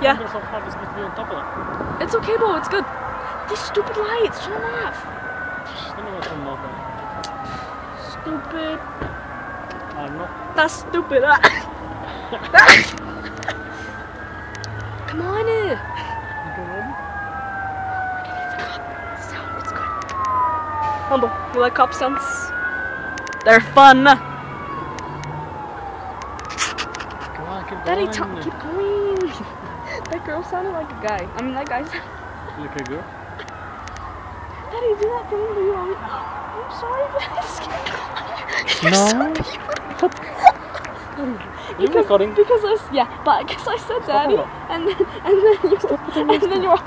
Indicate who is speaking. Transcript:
Speaker 1: Yeah.
Speaker 2: It's so hard, it's supposed to be on top of that.
Speaker 1: It's okay, Bo, it's good. These stupid lights, turn them off.
Speaker 2: Let me know turn them off then.
Speaker 1: Stupid.
Speaker 2: I'm not.
Speaker 1: That's stupid. Come on in.
Speaker 2: You go ready?
Speaker 1: Sound, it's good. Humble, you like cop sounds? They're fun.
Speaker 2: Come on, keep
Speaker 1: Daddy,
Speaker 2: going.
Speaker 1: keep going. That girl sounded like a guy. I mean, that guy sounded...
Speaker 2: You okay, girl?
Speaker 1: Daddy, do that thing where you want me... I'm sorry, but you're so
Speaker 2: You recording?
Speaker 1: Because I... Yeah, but I guess I said daddy, and then you... And then you were...